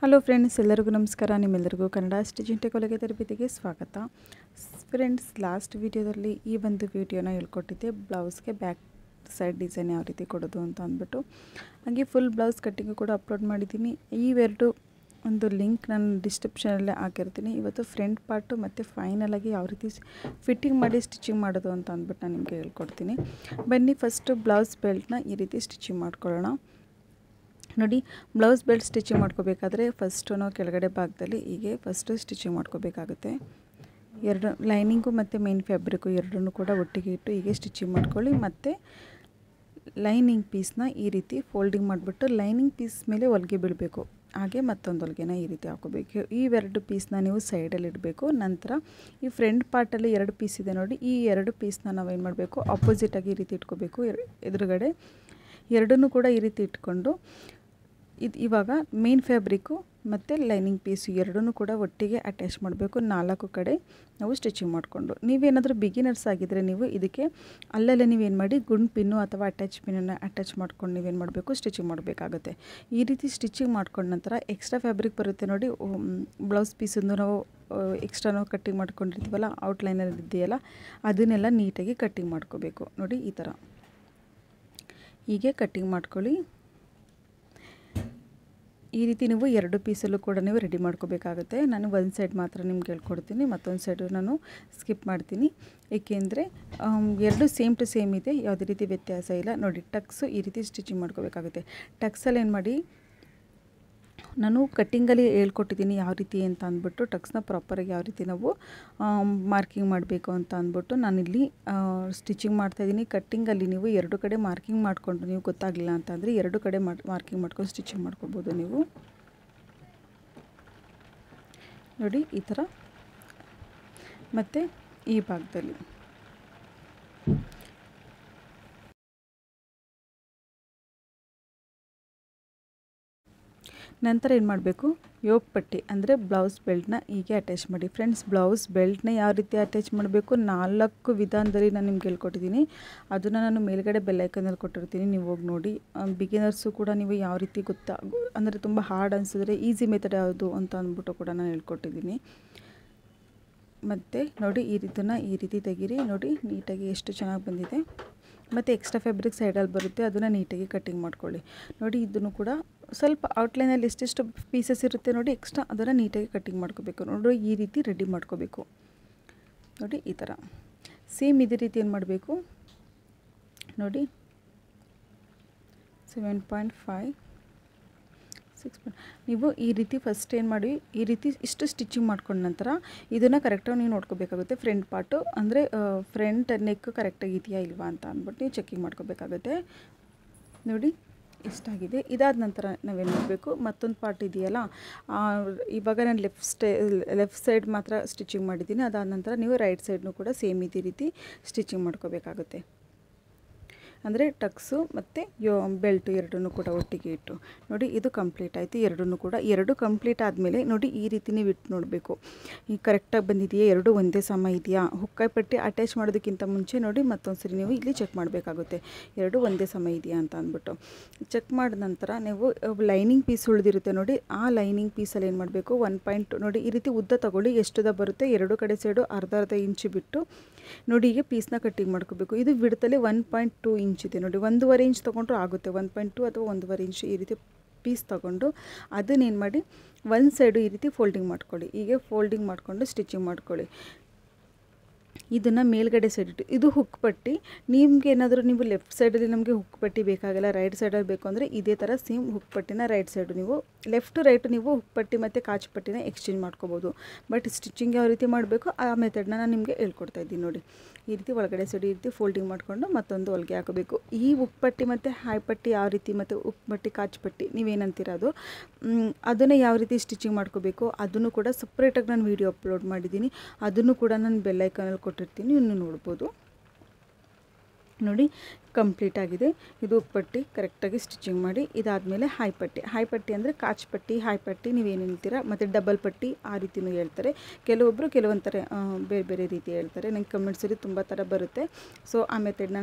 Hello friends, ಎಲ್ಲರಿಗೂ ನಮಸ್ಕಾರ. ನಿಮ್ಮೆಲ್ಲರಿಗೂ ಕನ್ನಡ ಸ್ಟಿಚಿಂಗ್ ಟೆಕ್ನಾಲಜಿ ತರಬೇತಿಗೆ ಸ್ವಾಗತ. ಫ್ರೆಂಡ್ಸ್, ಲಾಸ್ಟ್ ವಿಡಿಯೋದಲ್ಲಿ ಈ ಒಂದು ವಿಡಿಯೋನ ಹೇಳ್ಕೊಟ್ಟಿದ್ದೆ, ಬ್ಲೌಸ್ಗೆ ಬ್ಯಾಕ್ ಸೈಡ್ ಡಿಸೈನ್ ಯಾವ ರೀತಿ ಕೊಡೋದು ಅಂತ ಅಂದ್ಬಿಟ್ಟು. ಹಾಗೆ ಫುಲ್ ಬ್ಲೌಸ್ ಕಟ್ಟಿಂಗು ಕೂಡ ಅಪ್ಲೋಡ್ ಮಾಡಿದ್ದೀನಿ. ಇವೆರಡು ಒಂದು ಲಿಂಕ್ ನಾನು ಡಿಸ್ಕ್ರಿಪ್ಷನಲ್ಲೇ ಹಾಕಿರ್ತೀನಿ. ಇವತ್ತು ಫ್ರಂಟ್ ಪಾರ್ಟು ಮತ್ತು ಫೈನಲಾಗಿ ಯಾವ ರೀತಿ ಫಿಟ್ಟಿಂಗ್ ಮಾಡಿ ಸ್ಟಿಚಿಂಗ್ ಮಾಡೋದು ಅಂತ ಅಂದ್ಬಿಟ್ಟು ನಾನು ನಿಮಗೆ ಹೇಳ್ಕೊಡ್ತೀನಿ. ಬನ್ನಿ, ಫಸ್ಟು ಬ್ಲೌಸ್ ಬೆಲ್ಟ್ನ ಈ ರೀತಿ ಸ್ಟಿಚಿಂಗ್ ಮಾಡ್ಕೊಳ್ಳೋಣ. ನೋಡಿ, ಬ್ಲೌಸ್ ಬೆಲ್ಟ್ ಸ್ಟಿಚಿಂಗ್ ಮಾಡ್ಕೋಬೇಕಾದ್ರೆ ಫಸ್ಟು ನಾವು ಕೆಳಗಡೆ ಭಾಗದಲ್ಲಿ ಹೀಗೆ ಫಸ್ಟು ಸ್ಟಿಚಿಂಗ್ ಮಾಡ್ಕೋಬೇಕಾಗುತ್ತೆ. ಎರಡು ಲೈನಿಂಗು ಮತ್ತು ಮೇನ್ ಫ್ಯಾಬ್ರಿಕ್ಕು ಎರಡನ್ನೂ ಕೂಡ ಒಟ್ಟಿಗೆ ಇಟ್ಟು ಹೀಗೆ ಸ್ಟಿಚಿಂಗ್ ಮಾಡ್ಕೊಳ್ಳಿ. ಮತ್ತು ಲೈನಿಂಗ್ ಪೀಸ್ನ ಈ ರೀತಿ ಫೋಲ್ಡಿಂಗ್ ಮಾಡಿಬಿಟ್ಟು ಲೈನಿಂಗ್ ಪೀಸ್ ಮೇಲೆ ಹೊಲಿಗೆ ಬೀಳಬೇಕು. ಹಾಗೆ ಮತ್ತೊಂದು ಹೊಲಿಗೆನ ಈ ರೀತಿ ಹಾಕೋಬೇಕು. ಇವೆರಡು ಪೀಸ್ನ ನೀವು ಸೈಡಲ್ಲಿ ಇಡಬೇಕು. ನಂತರ ಈ ಫ್ರಂಟ್ ಪಾರ್ಟಲ್ಲಿ ಎರಡು ಪೀಸ್ ಇದೆ ನೋಡಿ, ಈ ಎರಡು ಪೀಸ್ನ ನಾವೇನು ಮಾಡಬೇಕು, ಆಪೋಸಿಟಾಗಿ ಈ ರೀತಿ ಇಟ್ಕೋಬೇಕು. ಎದುರುಗಡೆ ಎರಡನ್ನೂ ಕೂಡ ಈ ರೀತಿ ಇಟ್ಕೊಂಡು ಇವಾಗ ಮೇನ್ ಫ್ಯಾಬ್ರಿಕ್ಕು ಮತ್ತು ಲೈನಿಂಗ್ ಪೀಸು ಎರಡನ್ನೂ ಕೂಡ ಒಟ್ಟಿಗೆ ಅಟ್ಯಾಚ್ ಮಾಡಬೇಕು. 4 ಕಡೆ ನಾವು ಸ್ಟಿಚಿಂಗ್ ಮಾಡಿಕೊಂಡು. ನೀವೇನಾದರೂ ಬಿಗಿನರ್ಸ್ ಆಗಿದ್ದರೆ ನೀವು ಇದಕ್ಕೆ ಅಲ್ಲಲ್ಲೇ ನೀವೇನು ಮಾಡಿ ಗುಂಡು ಪಿನ್ನು ಅಥವಾ ಅಟ್ಯಾಚ್ ಪಿನ್ನನ್ನು ಅಟ್ಯಾಚ್ ಮಾಡ್ಕೊಂಡು ನೀವೇನು ಮಾಡಬೇಕು, ಸ್ಟಿಚಿಂಗ್ ಮಾಡಬೇಕಾಗುತ್ತೆ. ಈ ರೀತಿ ಸ್ಟಿಚಿಂಗ್ ಮಾಡ್ಕೊಂಡ ನಂತರ ಎಕ್ಸ್ಟ್ರಾ ಫ್ಯಾಬ್ರಿಕ್ ಬರುತ್ತೆ ನೋಡಿ, ಬ್ಲೌಸ್ ಪೀಸನ್ನು ನಾವು ಎಕ್ಸ್ಟ್ರಾ ನಾವು ಕಟ್ಟಿಂಗ್ ಮಾಡ್ಕೊಂಡಿರ್ತೀವಲ್ಲ, ಔಟ್ಲೈನರ್ ಇದೆಯಲ್ಲ, ಅದನ್ನೆಲ್ಲ ನೀಟಾಗಿ ಕಟ್ಟಿಂಗ್ ಮಾಡ್ಕೋಬೇಕು. ನೋಡಿ, ಈ ಥರ ಹೀಗೆ ಕಟ್ಟಿಂಗ್ ಮಾಡ್ಕೊಳ್ಳಿ. ಈ ರೀತಿ ನೀವು ಎರಡು ಪೀಸಲ್ಲೂ ಕೂಡ ನೀವು ರೆಡಿ ಮಾಡ್ಕೋಬೇಕಾಗುತ್ತೆ. ನಾನು ಒಂದು ಸೈಡ್ ಮಾತ್ರ ನಿಮ್ಗೆ ಹೇಳ್ಕೊಡ್ತೀನಿ, ಮತ್ತೊಂದು ಸೈಡು ನಾನು ಸ್ಕಿಪ್ ಮಾಡ್ತೀನಿ. ಏಕೆಂದರೆ ಎರಡು ಸೇಮ್ ಟು ಸೇಮ್ ಇದೆ, ಯಾವುದೇ ರೀತಿ ವ್ಯತ್ಯಾಸ ಇಲ್ಲ. ನೋಡಿ, ಟಕ್ಸು ಈ ರೀತಿ ಸ್ಟಿಚಿಂಗ್ ಮಾಡ್ಕೋಬೇಕಾಗುತ್ತೆ. ಟಕ್ಸಲ್ಲಿ ಏನು ಮಾಡಿ, ನಾನು ಕಟ್ಟಿಂಗಲ್ಲಿ ಹೇಳ್ಕೊಟ್ಟಿದ್ದೀನಿ ಯಾವ ರೀತಿ ಅಂತ ಅಂದ್ಬಿಟ್ಟು, ಟಕ್ಸ್ನ ಪ್ರಾಪರಾಗಿ ಯಾವ ರೀತಿ ನಾವು ಮಾರ್ಕಿಂಗ್ ಮಾಡಬೇಕು ಅಂತ ಅಂದ್ಬಿಟ್ಟು ನಾನಿಲ್ಲಿ ಸ್ಟಿಚಿಂಗ್ ಮಾಡ್ತಾಯಿದ್ದೀನಿ. ಕಟ್ಟಿಂಗಲ್ಲಿ ನೀವು ಎರಡು ಕಡೆ ಮಾರ್ಕಿಂಗ್ ಮಾಡಿಕೊಂಡು ನೀವು ಗೊತ್ತಾಗಲಿಲ್ಲ ಅಂತಂದರೆ ಎರಡು ಕಡೆ ಮಾರ್ಕಿಂಗ್ ಮಾಡ್ಕೊಂಡು ಸ್ಟಿಚಿಂಗ್ ಮಾಡ್ಕೊಬೋದು ನೀವು. ನೋಡಿ, ಈ ಥರ. ಮತ್ತು ಈ ಭಾಗದಲ್ಲಿ ನಂತರ ಏನು ಮಾಡಬೇಕು, ಯೋಕ್ ಪಟ್ಟಿ ಅಂದರೆ ಬ್ಲೌಸ್ ಬೆಲ್ಟ್ನ ಹೀಗೆ ಅಟ್ಯಾಚ್ ಮಾಡಿ. ಫ್ರೆಂಡ್ಸ್, ಬ್ಲೌಸ್ ಬೆಲ್ಟ್ನ ಯಾವ ರೀತಿ ಅಟ್ಯಾಚ್ ಮಾಡಬೇಕು 4 ವಿಧಾನದಲ್ಲಿ ನಾನು ನಿಮ್ಗೆ ಹೇಳ್ಕೊಟ್ಟಿದ್ದೀನಿ. ಅದನ್ನು ನಾನು ಮೇಲ್ಗಡೆ ಬೆಲ್ ಐಕನಲ್ಲಿ ಕೊಟ್ಟಿರ್ತೀನಿ, ನೀವು ಹೋಗಿ ನೋಡಿ. ಬಿಗಿನರ್ಸು ಕೂಡ ನೀವು ಯಾವ ರೀತಿ ಅಂದರೆ ತುಂಬ ಹಾರ್ಡ್ ಅನಿಸಿದ್ರೆ ಈಸಿ ಮೆಥಡ್ ಯಾವುದು ಅಂತ ಅಂದ್ಬಿಟ್ಟು ಕೂಡ ನಾನು ಹೇಳ್ಕೊಟ್ಟಿದ್ದೀನಿ. ಮತ್ತು ನೋಡಿ, ಇದನ್ನು ಈ ರೀತಿ ತೆಗೀರಿ. ನೋಡಿ, ನೀಟಾಗಿ ಎಷ್ಟು ಚೆನ್ನಾಗಿ ಬಂದಿದೆ. ಮತ್ತು ಎಕ್ಸ್ಟ್ರಾ ಫ್ಯಾಬ್ರಿಕ್ ಸೈಡಲ್ಲಿ ಬರುತ್ತೆ, ಅದನ್ನು ನೀಟಾಗಿ ಕಟ್ಟಿಂಗ್ ಮಾಡ್ಕೊಳ್ಳಿ. ನೋಡಿ, ಇದನ್ನು ಕೂಡ ಸ್ವಲ್ಪ ಔಟ್ಲೈನಲ್ಲಿ ಎಷ್ಟೆಷ್ಟು ಪೀಸಸ್ ಇರುತ್ತೆ ನೋಡಿ ಎಕ್ಸ್ಟ್ರಾ, ಅದನ್ನು ನೀಟಾಗಿ ಕಟ್ಟಿಂಗ್ ಮಾಡ್ಕೋಬೇಕು. ನೋಡಿ, ಈ ರೀತಿ ರೆಡಿ ಮಾಡ್ಕೋಬೇಕು. ನೋಡಿ, ಈ ಥರ ಸೇಮ್ ಇದೇ ರೀತಿ ಏನು ಮಾಡಬೇಕು ನೋಡಿ, 7.5 6 ನೀವು ಈ ರೀತಿ ಫಸ್ಟ್ ಏನು ಮಾಡಿ, ಈ ರೀತಿ ಇಷ್ಟು ಸ್ಟಿಚಿಂಗ್ ಮಾಡ್ಕೊಂಡ ನಂತರ ಇದನ್ನು ಕರೆಕ್ಟಾಗಿ ನೀವು ನೋಡ್ಕೋಬೇಕಾಗುತ್ತೆ. ಫ್ರಂಟ್ ಪಾರ್ಟು ಅಂದರೆ ಫ್ರಂಟ್ ನೆಕ್ ಕರೆಕ್ಟಾಗಿ ಇದೆಯಾ ಇಲ್ವಾ ಅಂತ ಅಂದ್ಬಿಟ್ಟು ನೀವು ಚೆಕಿಂಗ್ ಮಾಡ್ಕೋಬೇಕಾಗುತ್ತೆ. ನೋಡಿ, ಇಷ್ಟಾಗಿದೆ. ಇದಾದ ನಂತರ ನಾವೇನು ಮಾಡಬೇಕು, ಮತ್ತೊಂದು ಪಾರ್ಟ್ ಇದೆಯಲ್ಲ, ಇವಾಗ ನಾನು ಲೆಫ್ಟ್ ಸೈಡ್ ಮಾತ್ರ ಸ್ಟಿಚಿಂಗ್ ಮಾಡಿದ್ದೀನಿ. ಅದಾದ ನಂತರ ನೀವು ರೈಟ್ ಸೈಡ್ನೂ ಕೂಡ ಸೇಮ್ ಇದೇ ರೀತಿ ಸ್ಟಿಚಿಂಗ್ ಮಾಡ್ಕೋಬೇಕಾಗುತ್ತೆ. ಅಂದರೆ ಟಕ್ಸು ಮತ್ತು ಬೆಲ್ಟು ಎರಡನ್ನೂ ಕೂಡ ಒಟ್ಟಿಗೆ ಇಟ್ಟು. ನೋಡಿ, ಇದು ಕಂಪ್ಲೀಟ್ ಆಯಿತು. ಎರಡು ಕಂಪ್ಲೀಟ್ ಆದಮೇಲೆ ನೋಡಿ, ಈ ರೀತಿ ನೀವು ಇಟ್ಟು ನೋಡಬೇಕು, ಈಗ ಕರೆಕ್ಟಾಗಿ ಬಂದಿದೆಯಾ, ಎರಡು ಒಂದೇ ಸಮ ಇದೆಯಾ. ಹುಕ್ಕಾಯಿ ಪಟ್ಟಿ ಅಟ್ಯಾಚ್ ಮಾಡೋದಕ್ಕಿಂತ ಮುಂಚೆ ನೋಡಿ ಮತ್ತೊಂದು ಸರಿ ನೀವು ಇಲ್ಲಿ ಚೆಕ್ ಮಾಡಬೇಕಾಗುತ್ತೆ, ಎರಡು ಒಂದೇ ಸಮ ಇದೆಯಾ ಅಂತ ಅಂದ್ಬಿಟ್ಟು. ಚೆಕ್ ಮಾಡಿದ ನಂತರ ನೀವು ಲೈನಿಂಗ್ ಪೀಸ್ ಉಳಿದಿರುತ್ತೆ ನೋಡಿ, ಆ ಲೈನಿಂಗ್ ಪೀಸಲ್ಲಿ ಏನು ಮಾಡಬೇಕು, 1.2 ನೋಡಿ, ಈ ರೀತಿ ಉದ್ದ ತೊಗೊಳ್ಳಿ. ಎಷ್ಟುದ ಬರುತ್ತೆ, ಎರಡು ಕಡೆ ಸೈಡು ಅರ್ಧ ಇಂಚು ಬಿಟ್ಟು ನೋಡಿ ಹೀಗೆ ಪೀಸ್ನ ಕಟ್ಟಿಂಗ್ ಮಾಡ್ಕೋಬೇಕು. ಇದು ಬಿಡ್ತಲ್ಲಿ 1.2 ಇಂಚ್ ಇದೆ ನೋಡಿ, 1.5 ಇಂಚ್ ತೊಗೊಂಡ್ರು ಆಗುತ್ತೆ. 1.2 ಅಥವಾ 1.5 ಇಂಚ್ ಈ ರೀತಿ ಪೀಸ್ ತೊಗೊಂಡು ಅದನ್ನೇನು ಮಾಡಿ ಒಂದು ಸೈಡು ಈ ರೀತಿ ಫೋಲ್ಡಿಂಗ್ ಮಾಡ್ಕೊಳ್ಳಿ. ಹೀಗೆ ಫೋಲ್ಡಿಂಗ್ ಮಾಡಿಕೊಂಡು ಸ್ಟಿಚಿಂಗ್ ಮಾಡ್ಕೊಳ್ಳಿ. ಇದನ್ನು ಮೇಲ್ಗಡೆ ಸೈಡ್ ಇಟ್ಟು, ಇದು ಹುಕ್ ಪಟ್ಟಿ. ನಿಮ್ಗೆ ಏನಾದರೂ ನೀವು ಲೆಫ್ಟ್ ಸೈಡಲ್ಲಿ ನಮಗೆ ಹುಕ್ ಪಟ್ಟಿ ಬೇಕಾಗಲ್ಲ, ರೈಟ್ ಸೈಡಲ್ಲಿ ಬೇಕು ಅಂದರೆ ಇದೇ ಥರ ಸೇಮ್ ಹುಕ್ ಪಟ್ಟಿನ ರೈಟ್ ಸೈಡು ನೀವು ಲೆಫ್ಟು ರೈಟು ನೀವು ಹುಕ್ ಪಟ್ಟಿ ಮತ್ತು ಕಾಚು ಪಟ್ಟಿನ ಎಕ್ಸ್ಚೇಂಜ್ ಮಾಡ್ಕೋಬೋದು. ಬಟ್ ಸ್ಟಿಚಿಂಗ್ ಯಾವ ರೀತಿ ಮಾಡಬೇಕು ಆ ಮೆಥಡ್ನ ನಾನು ನಿಮಗೆ ಹೇಳ್ಕೊಡ್ತಾ ಇದ್ದೀನಿ. ನೋಡಿ, ಈ ರೀತಿ ಒಳಗಡೆ ಸೈಡ್ ಈ ರೀತಿ ಫೋಲ್ಡಿಂಗ್ ಮಾಡಿಕೊಂಡು ಮತ್ತೊಂದು ಹೊಲಿಗೆ ಹಾಕೋಬೇಕು. ಈ ಹುಕ್ ಪಟ್ಟಿ ಮತ್ತು ಹಾಯ್ ಪಟ್ಟಿ ಯಾವ ರೀತಿ ಮತ್ತು ಹುಕ್ ಪಟ್ಟಿ ಕಾಚು ಪಟ್ಟಿ ನೀವೇನಂತೀರ ಅದನ್ನು ಯಾವ ರೀತಿ ಸ್ಟಿಚಿಂಗ್ ಮಾಡ್ಕೋಬೇಕು ಅದನ್ನು ಕೂಡ ಸಪ್ರೇಟಾಗಿ ನಾನು ವೀಡಿಯೋ ಅಪ್ಲೋಡ್ ಮಾಡಿದ್ದೀನಿ. ಅದನ್ನು ಕೂಡ ನಾನು ಬೆಲ್ ಐಕಾನಲ್ಲಿ ಕೊಟ್ಟಿರ್ತೀನಿ, ಇನ್ನು ನೋಡ್ಬೋದು. ನೋಡಿ, ಕಂಪ್ಲೀಟ್ ಆಗಿದೆ. ಇದು ಉಪ್ಪಟ್ಟಿ ಕರೆಕ್ಟಾಗಿ ಸ್ಟಿಚಿಂಗ್ ಮಾಡಿ. ಇದಾದಮೇಲೆ ಹಾಯ್ ಪಟ್ಟಿ ಅಂದರೆ ಕಾಚು ಪಟ್ಟಿ, ಹಾಯ್ ಪಟ್ಟಿ ನೀವೇನು ಹೇಳ್ತೀರಾ, ಮತ್ತು ಡಬಲ್ ಪಟ್ಟಿ ಆ ರೀತಿಯೂ ಹೇಳ್ತಾರೆ. ಕೆಲವೊಬ್ಬರು ಕೆಲವೊಂದು ಬೇರೆ ಬೇರೆ ರೀತಿ ಹೇಳ್ತಾರೆ. ನಂಗೆ ಕಮೆಂಟ್ಸಲ್ಲಿ ತುಂಬ ಥರ ಬರುತ್ತೆ. ಸೊ ಆ ಮೆಥಡ್ನ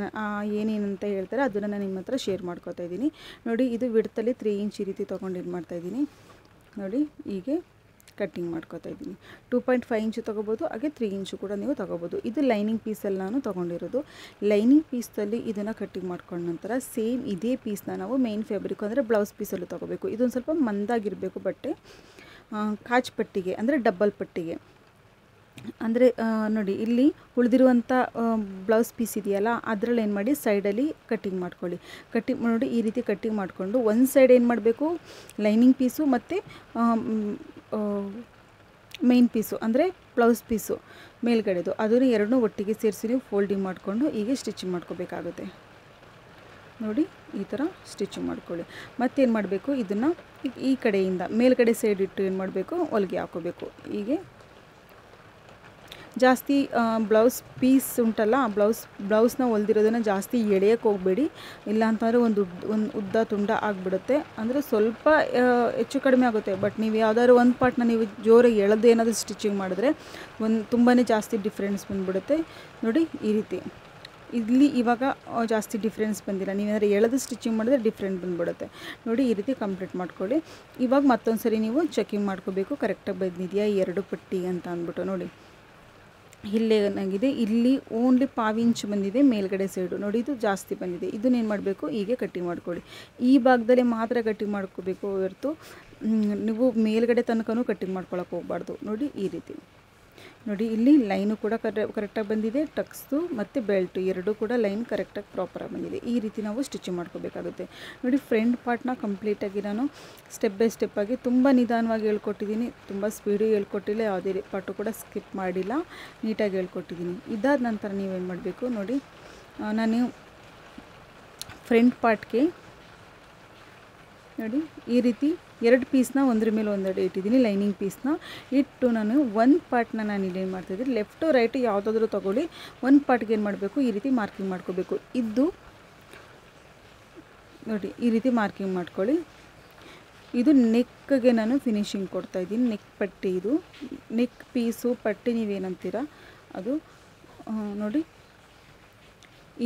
ಏನೇನಂತ ಹೇಳ್ತಾರೆ ಅದನ್ನು ನಾನು ನಿಮ್ಮ ಹತ್ರ ಶೇರ್ ಮಾಡ್ಕೋತಾ ಇದ್ದೀನಿ. ನೋಡಿ, ಇದು ವಿಡ್ತಲ್ಲಿ 3 ಇಂಚ್ ಈ ರೀತಿ ತೊಗೊಂಡು ಇದು ಮಾಡ್ತಾಯಿದ್ದೀನಿ. ನೋಡಿ ಹೀಗೆ ಕಟ್ಟಿಂಗ್ ಮಾಡ್ಕೋತಾ ಇದ್ದೀನಿ. 2.5 ಇಂಚು ತೊಗೋಬೋದು, ಹಾಗೆ 3 ಇಂಚು ಕೂಡ ನೀವು ತೊಗೋಬೋದು. ಇದು ಲೈನಿಂಗ್ ಪೀಸಲ್ಲಿ ನಾನು ತೊಗೊಂಡಿರೋದು. ಲೈನಿಂಗ್ ಪೀಸಲ್ಲಿ ಇದನ್ನು ಕಟ್ಟಿಂಗ್ ಮಾಡ್ಕೊಂಡ ನಂತರ ಸೇಮ್ ಇದೇ ಪೀಸ್ನ ನಾವು ಮೇನ್ ಫ್ಯಾಬ್ರಿಕ್ ಅಂದರೆ ಬ್ಲೌಸ್ ಪೀಸಲ್ಲೂ ತೊಗೋಬೇಕು. ಇದೊಂದು ಸ್ವಲ್ಪ ಮಂದಾಗಿರಬೇಕು ಬಟ್ಟೆ, ಕಾಜ್ ಪಟ್ಟಿಗೆ ಅಂದರೆ ಡಬ್ಬಲ್ ಪಟ್ಟಿಗೆ. ಅಂದರೆ ನೋಡಿ ಇಲ್ಲಿ ಉಳಿದಿರುವಂಥ ಬ್ಲೌಸ್ ಪೀಸ್ ಇದೆಯಲ್ಲ, ಅದರಲ್ಲಿ ಏನು ಮಾಡಿ ಸೈಡಲ್ಲಿ ಕಟ್ಟಿಂಗ್ ಮಾಡ್ಕೊಳ್ಳಿ. ಕಟ್ಟಿಂಗ್ ನೋಡಿ ಈ ರೀತಿ ಕಟ್ಟಿಂಗ್ ಮಾಡಿಕೊಂಡು ಒಂದು ಸೈಡ್ ಏನು ಮಾಡಬೇಕು, ಲೈನಿಂಗ್ ಪೀಸು ಮತ್ತು ಮೇನ್ ಪೀಸು ಅಂದರೆ ಬ್ಲೌಸ್ ಪೀಸು ಮೇಲ್ಗಡೆದು ಅದನ್ನು ಎರಡನ್ನೂ ಒಟ್ಟಿಗೆ ಸೇರಿಸಿ ನೀವು ಫೋಲ್ಡಿಂಗ್ ಮಾಡಿಕೊಂಡು ಹೀಗೆ ಸ್ಟಿಚಿಂಗ್ ಮಾಡ್ಕೋಬೇಕಾಗುತ್ತೆ. ನೋಡಿ ಈ ಥರ ಸ್ಟಿಚಿಂಗ್ ಮಾಡ್ಕೊಳ್ಳಿ. ಮತ್ತೇನು ಮಾಡಬೇಕು, ಇದನ್ನು ಈ ಕಡೆಯಿಂದ ಮೇಲ್ಗಡೆ ಸೈಡ್ ಇಟ್ಟು ಏನು ಮಾಡಬೇಕು, ಹೊಲಿಗೆ ಹಾಕೋಬೇಕು. ಹೀಗೆ ಜಾಸ್ತಿ ಬ್ಲೌಸ್ ಪೀಸ್ ಉಂಟಲ್ಲ, ಬ್ಲೌಸ್ನ ಹೊಲ್ದಿರೋದನ್ನು ಜಾಸ್ತಿ ಎಳೆಯೋಕ್ಕೆ ಹೋಗಬೇಡಿ, ಇಲ್ಲಾಂತಂದರೆ ಒಂದು ಉದ್ದ ತುಂಡ ಆಗಿಬಿಡುತ್ತೆ. ಅಂದರೆ ಸ್ವಲ್ಪ ಹೆಚ್ಚು ಕಡಿಮೆ ಆಗುತ್ತೆ. ಬಟ್ ನೀವು ಯಾವುದಾದ್ರು ಒಂದು ಪಾರ್ಟ್ನ ನೀವು ಜೋರಾಗಿ ಎಳೆದು ಏನಾದರೂ ಸ್ಟಿಚಿಂಗ್ ಮಾಡಿದ್ರೆ ತುಂಬಾ ಜಾಸ್ತಿ ಡಿಫ್ರೆನ್ಸ್ ಬಂದುಬಿಡುತ್ತೆ. ನೋಡಿ ಈ ರೀತಿ ಇಲ್ಲಿ ಇವಾಗ ಜಾಸ್ತಿ ಡಿಫ್ರೆನ್ಸ್ ಬಂದಿಲ್ಲ, ನೀವೇನಾದ್ರು ಎಳೆದು ಸ್ಟಿಚಿಂಗ್ ಮಾಡಿದ್ರೆ ಡಿಫ್ರೆಂಟ್ ಬಂದುಬಿಡುತ್ತೆ. ನೋಡಿ ಈ ರೀತಿ ಕಂಪ್ಲೀಟ್ ಮಾಡ್ಕೊಳ್ಳಿ. ಇವಾಗ ಮತ್ತೊಂದು ಸರಿ ನೀವು ಚೆಕಿಂಗ್ ಮಾಡ್ಕೋಬೇಕು, ಕರೆಕ್ಟಾಗಿ ಬಂದಿದೆಯಾ 2 ಪಟ್ಟಿ ಅಂತ ಅಂದ್ಬಿಟ್ಟು. ನೋಡಿ ಇಲ್ಲೇ ಏನಾಗಿದೆ, ಇಲ್ಲಿ ಓನ್ಲಿ 1/4 ಇಂಚ್ ಬಂದಿದೆ ಮೇಲ್ಗಡೆ ಸೈಡು. ನೋಡಿ ಇದು ಜಾಸ್ತಿ ಬಂದಿದೆ. ಇದನ್ನೇನು ಮಾಡಬೇಕು, ಹೀಗೆ ಕಟ್ಟಿಂಗ್ ಮಾಡ್ಕೊಳ್ಳಿ. ಈ ಭಾಗದಲ್ಲಿ ಮಾತ್ರ ಕಟ್ಟಿಂಗ್ ಮಾಡ್ಕೋಬೇಕು ಹೊರತು ನೀವು ಮೇಲ್ಗಡೆ ತನಕನೂ ಕಟ್ಟಿಂಗ್ ಮಾಡ್ಕೊಳಕ್ಕೆ ಹೋಗಬಾರ್ದು. ನೋಡಿ ಈ ರೀತಿ ನೋಡಿ ಇಲ್ಲಿ ಲೈನು ಕೂಡ ಕರೆಕ್ಟಾಗಿ ಬಂದಿದೆ, ಟಕ್ಸ್ದು ಮತ್ತು ಬೆಲ್ಟು ಎರಡೂ ಕೂಡ ಲೈನ್ ಕರೆಕ್ಟಾಗಿ ಪ್ರಾಪರಾಗಿ ಬಂದಿದೆ. ಈ ರೀತಿ ನಾವು ಸ್ಟಿಚಿಂಗ್ ಮಾಡ್ಕೋಬೇಕಾಗುತ್ತೆ. ನೋಡಿ ಫ್ರಂಟ್ ಪಾರ್ಟ್ನ ಕಂಪ್ಲೀಟಾಗಿ ನಾನು ಸ್ಟೆಪ್ ಬೈ ಸ್ಟೆಪ್ಪಾಗಿ ತುಂಬ ನಿಧಾನವಾಗಿ ಹೇಳ್ಕೊಟ್ಟಿದ್ದೀನಿ, ತುಂಬ ಸ್ಪೀಡು ಹೇಳ್ಕೊಟ್ಟಿಲ್ಲ, ಯಾವುದೇ ಪಾರ್ಟು ಕೂಡ ಸ್ಕಿಪ್ ಮಾಡಿಲ್ಲ, ನೀಟಾಗಿ ಹೇಳ್ಕೊಟ್ಟಿದ್ದೀನಿ. ಇದಾದ ನಂತರ ನೀವೇನು ಮಾಡಬೇಕು ನೋಡಿ, ನಾನು ಫ್ರಂಟ್ ಪಾರ್ಟ್ಗೆ ನೋಡಿ ಈ ರೀತಿ 2 ಪೀಸ್ನ ಒಂದ್ರ ಮೇಲೆ ಒಂದೆರಡು ಇಟ್ಟಿದ್ದೀನಿ. ಲೈನಿಂಗ್ ಪೀಸ್ನ ಇಟ್ಟು ನಾನು ಒಂದು ಪಾರ್ಟ್ನ ನಾನು ಇಲ್ಲೇನು ಮಾಡ್ತಾಯಿದ್ದೀನಿ, ಲೆಫ್ಟು ರೈಟು ಯಾವುದಾದ್ರೂ ತೊಗೊಳ್ಳಿ, ಒಂದು ಪಾರ್ಟ್ಗೆ ಏನು ಮಾಡಬೇಕು, ಈ ರೀತಿ ಮಾರ್ಕಿಂಗ್ ಮಾಡ್ಕೋಬೇಕು. ಇದು ನೋಡಿ ಈ ರೀತಿ ಮಾರ್ಕಿಂಗ್ ಮಾಡ್ಕೊಳ್ಳಿ. ಇದು ನೆಕ್ಗೆ ನಾನು ಫಿನಿಶಿಂಗ್ ಕೊಡ್ತಾಯಿದ್ದೀನಿ. ನೆಕ್ ಪಟ್ಟಿ, ಇದು ನೆಕ್ ಪೀಸು ಪಟ್ಟಿ ನೀವೇನಂತೀರ ಅದು. ನೋಡಿ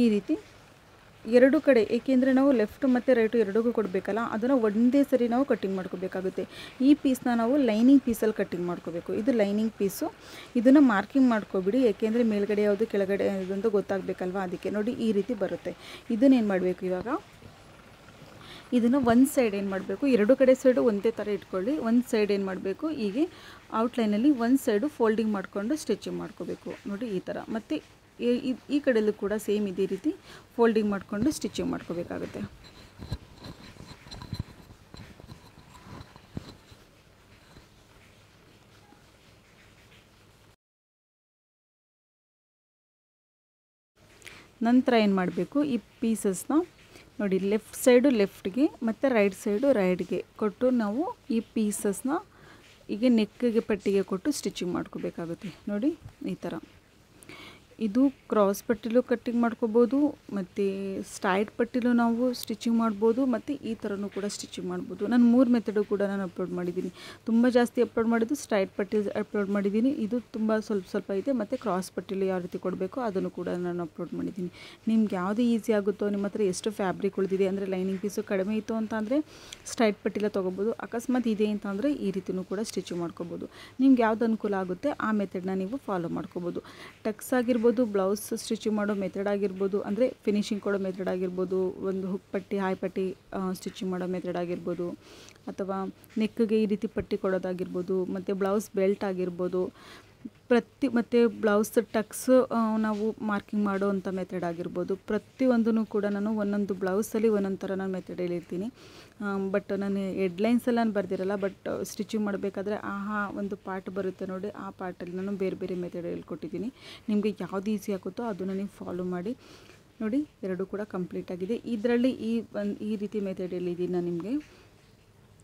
ಈ ರೀತಿ ಎರಡು ಕಡೆ, ಏಕೆಂದರೆ ನಾವು ಲೆಫ್ಟ್ ಮತ್ತು ರೈಟು ಎರಡಿಗೂ ಕೊಡಬೇಕಲ್ಲ, ಅದನ್ನು ಒಂದೇ ಸರಿ ನಾವು ಕಟ್ಟಿಂಗ್ ಮಾಡ್ಕೋಬೇಕಾಗುತ್ತೆ. ಈ ಪೀಸ್ನ ನಾವು ಲೈನಿಂಗ್ ಪೀಸಲ್ಲಿ ಕಟ್ಟಿಂಗ್ ಮಾಡ್ಕೋಬೇಕು. ಇದು ಲೈನಿಂಗ್ ಪೀಸು, ಇದನ್ನು ಮಾರ್ಕಿಂಗ್ ಮಾಡ್ಕೊಬಿಡಿ, ಏಕೆಂದರೆ ಮೇಲ್ಗಡೆ ಯಾವುದು ಕೆಳಗಡೆ ಯಾವುದಂತ ಗೊತ್ತಾಗಬೇಕಲ್ವ, ಅದಕ್ಕೆ. ನೋಡಿ ಈ ರೀತಿ ಬರುತ್ತೆ. ಇದನ್ನೇನು ಮಾಡಬೇಕು, ಇವಾಗ ಇದನ್ನು ಒಂದು ಸೈಡ್ ಏನು ಮಾಡಬೇಕು, ಎರಡು ಕಡೆ ಸೈಡು ಒಂದೇ ಥರ ಇಟ್ಕೊಳ್ಳಿ. ಒಂದು ಸೈಡ್ ಏನು ಮಾಡಬೇಕು, ಹೀಗೆ ಔಟ್ಲೈನಲ್ಲಿ ಒಂದು ಸೈಡು ಫೋಲ್ಡಿಂಗ್ ಮಾಡಿಕೊಂಡು ಸ್ಟಿಚಿಂಗ್ ಮಾಡ್ಕೋಬೇಕು. ನೋಡಿ ಈ ಥರ. ಮತ್ತು ಈ ಕಡೆಯಲ್ಲೂ ಕೂಡ ಸೇಮ್ ಇದೇ ರೀತಿ ಫೋಲ್ಡಿಂಗ್ ಮಾಡಿಕೊಂಡು ಸ್ಟಿಚಿಂಗ್ ಮಾಡ್ಕೋಬೇಕಾಗುತ್ತೆ. ನಂತರ ಏನು ಮಾಡಬೇಕು, ಈ ಪೀಸಸ್ನ ನೋಡಿ ಲೆಫ್ಟ್ ಸೈಡು ಲೆಫ್ಟ್ಗೆ ಮತ್ತು ರೈಟ್ ಸೈಡು ರೈಟ್ಗೆ ಕೊಟ್ಟು ನಾವು ಈ ಪೀಸಸ್ನ ಹೀಗೆ ನೆಕ್ಗೆ ಪಟ್ಟಿಗೆ ಕೊಟ್ಟು ಸ್ಟಿಚಿಂಗ್ ಮಾಡ್ಕೋಬೇಕಾಗುತ್ತೆ. ನೋಡಿ ಈ ಥರ. ಇದು ಕ್ರಾಸ್ ಪಟ್ಟಿಲೂ ಕಟ್ಟಿಂಗ್ ಮಾಡ್ಕೋಬೋದು, ಮತ್ತು ಸ್ಟ್ರೈಟ್ ಪಟ್ಟಿಲೂ ನಾವು ಸ್ಟಿಚಿಂಗ್ ಮಾಡ್ಬೋದು, ಮತ್ತು ಈ ಥರನೂ ಕೂಡ ಸ್ಟಿಚಿಂಗ್ ಮಾಡ್ಬೋದು. ನಾನು 3 ಮೆಥಡು ಕೂಡ ನಾನು ಅಪ್ಲೋಡ್ ಮಾಡಿದ್ದೀನಿ. ತುಂಬ ಜಾಸ್ತಿ ಅಪ್ಲೋಡ್ ಮಾಡಿದ್ದು ಸ್ಟ್ರೈಟ್ ಪಟ್ಟಿ ಅಪ್ಲೋಡ್ ಮಾಡಿದ್ದೀನಿ, ಇದು ತುಂಬ ಸ್ವಲ್ಪ ಇದೆ, ಮತ್ತು ಕ್ರಾಸ್ ಪಟ್ಟಿಲು ಯಾವ ರೀತಿ ಕೊಡಬೇಕು ಅದನ್ನು ಕೂಡ ನಾನು ಅಪ್ಲೋಡ್ ಮಾಡಿದ್ದೀನಿ. ನಿಮ್ಗೆ ಯಾವುದು ಈಸಿ ಆಗುತ್ತೋ, ನಿಮ್ಮ ಹತ್ರ ಎಷ್ಟು ಫ್ಯಾಬ್ರಿಕ್ ಉಳಿದಿದೆ, ಅಂದರೆ ಲೈನಿಂಗ್ ಪೀಸು ಕಡಿಮೆ ಇತ್ತು ಅಂತ ಅಂದರೆ ಸ್ಟ್ರೈಟ್ ಪಟ್ಟಿಲ ತೊಗೋಬೋದು. ಅಕಸ್ಮಾತ್ ಇದೆ ಅಂತ ಅಂದರೆ ಈ ರೀತಿಯೂ ಕೂಡ ಸ್ಟಿಚಿಂಗ್ ಮಾಡ್ಕೋಬೋದು. ನಿಮ್ಗೆ ಯಾವುದು ಅನುಕೂಲ ಆಗುತ್ತೆ ಆ ಮೆಥಡ್ನ ನೀವು ಫಾಲೋ ಮಾಡ್ಕೋಬೋದು. ಟಕ್ಸ್ ಆಗಿರ್ಬೋದು, ಬ್ಲೌಸ್ ಸ್ಟಿಚಿಂಗ್ ಮಾಡೋ ಮೆಥಡ್ ಆಗಿರ್ಬೋದು, ಅಂದರೆ ಫಿನಿಶಿಂಗ್ ಕೊಡೋ ಮೆಥಡ್ ಆಗಿರ್ಬೋದು, ಒಂದು ಹುಕ್ ಪಟ್ಟಿ ಹಾಯ್ ಪಟ್ಟಿ ಸ್ಟಿಚಿಂಗ್ ಮಾಡೋ ಮೆಥಡ್ ಆಗಿರ್ಬೋದು, ಅಥವಾ ನೆಕ್ಗೆ ಈ ರೀತಿ ಪಟ್ಟಿ ಕೊಡೋದಾಗಿರ್ಬೋದು, ಮತ್ತು ಬ್ಲೌಸ್ ಬೆಲ್ಟ್ ಆಗಿರ್ಬೋದು, ಮತ್ತು ಬ್ಲೌಸ್ ಟಕ್ಸ್ ನಾವು ಮಾರ್ಕಿಂಗ್ ಮಾಡೋವಂಥ ಮೆಥಡ್ ಆಗಿರ್ಬೋದು. ಪ್ರತಿಯೊಂದೂ ಕೂಡ ನಾನು ಒಂದೊಂದು ಬ್ಲೌಸಲ್ಲಿ ಒಂದೊಂದು ಥರ ನಾನು ಮೆಥಡ್ ಹೇಳಿರ್ತೀನಿ. ಬಟ್ ನಾನು ಹೆಡ್ಲೈನ್ಸಲ್ಲಿ ನಾನು ಬರ್ದಿರಲ್ಲ, ಬಟ್ ಸ್ಟಿಚಿಂಗ್ ಮಾಡಬೇಕಾದ್ರೆ ಒಂದು ಪಾರ್ಟ್ ಬರುತ್ತೆ ನೋಡಿ, ಆ ಪಾರ್ಟಲ್ಲಿ ನಾನು ಬೇರೆ ಬೇರೆ ಮೆಥಡ್ ಹೇಳ್ಕೊಟ್ಟಿದ್ದೀನಿ. ನಿಮಗೆ ಯಾವುದು ಈಸಿ ಆಗುತ್ತೋ ಅದನ್ನು ನೀವು ಫಾಲೋ ಮಾಡಿ. ನೋಡಿ ಎರಡೂ ಕೂಡ ಕಂಪ್ಲೀಟ್ ಆಗಿದೆ. ಇದರಲ್ಲಿ ಈ ರೀತಿ ಮೆಥಡ್ ಹೇಳಿದ್ದೀನಿ ನಾನು ನಿಮಗೆ.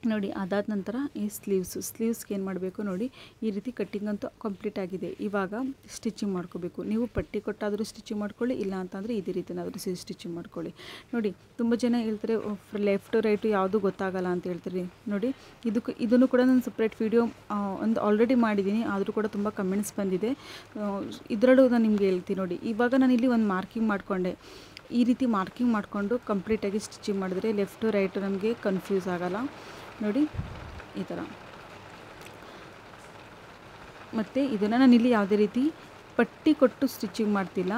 ನೋಡಿ ಅದಾದ ನಂತರ ಈ ಸ್ಲೀವ್ಸ್ಗೆ ಏನು ಮಾಡಬೇಕು ನೋಡಿ, ಈ ರೀತಿ ಕಟ್ಟಿಂಗ್ ಅಂತೂ ಕಂಪ್ಲೀಟ್ ಆಗಿದೆ. ಇವಾಗ ಸ್ಟಿಚಿಂಗ್ ಮಾಡ್ಕೋಬೇಕು. ನೀವು ಪಟ್ಟಿ ಕೊಟ್ಟಾದರೂ ಸ್ಟಿಚಿಂಗ್ ಮಾಡ್ಕೊಳ್ಳಿ, ಇಲ್ಲ ಅಂತಂದರೆ ಇದೇ ರೀತಿನಾದರೂ ಸ್ಟಿಚಿಂಗ್ ಮಾಡ್ಕೊಳ್ಳಿ. ನೋಡಿ ತುಂಬ ಜನ ಹೇಳ್ತಾರೆ ಲೆಫ್ಟು ರೈಟು ಯಾವುದು ಗೊತ್ತಾಗಲ್ಲ ಅಂತ ಹೇಳ್ತೀರಿ. ನೋಡಿ ಇದನ್ನು ಕೂಡ ನಾನು ಸಪ್ರೇಟ್ ವೀಡಿಯೋ ಒಂದು ಆಲ್ರೆಡಿ ಮಾಡಿದ್ದೀನಿ, ಆದರೂ ಕೂಡ ತುಂಬ ಕಮೆಂಟ್ಸ್ ಬಂದಿದೆ. ಇದರಲ್ಲೂ ನಾನು ನಿಮಗೆ ಹೇಳ್ತೀನಿ. ನೋಡಿ ಇವಾಗ ನಾನು ಇಲ್ಲಿ ಒಂದು ಮಾರ್ಕಿಂಗ್ ಮಾಡಿಕೊಂಡೆ, ಈ ರೀತಿ ಮಾರ್ಕಿಂಗ್ ಮಾಡಿಕೊಂಡು ಕಂಪ್ಲೀಟಾಗಿ ಸ್ಟಿಚಿಂಗ್ ಮಾಡಿದ್ರೆ ಲೆಫ್ಟು ರೈಟು ನಮಗೆ ಕನ್ಫ್ಯೂಸ್ ಆಗೋಲ್ಲ. ನೋಡಿ ಈ ಥರ ಮತ್ತು ಇದನ್ನು ನಾನಿಲ್ಲಿ ಯಾವುದೇ ರೀತಿ ಪಟ್ಟಿ ಕೊಟ್ಟು ಸ್ಟಿಚಿಂಗ್ ಮಾಡ್ತಿಲ್ಲ.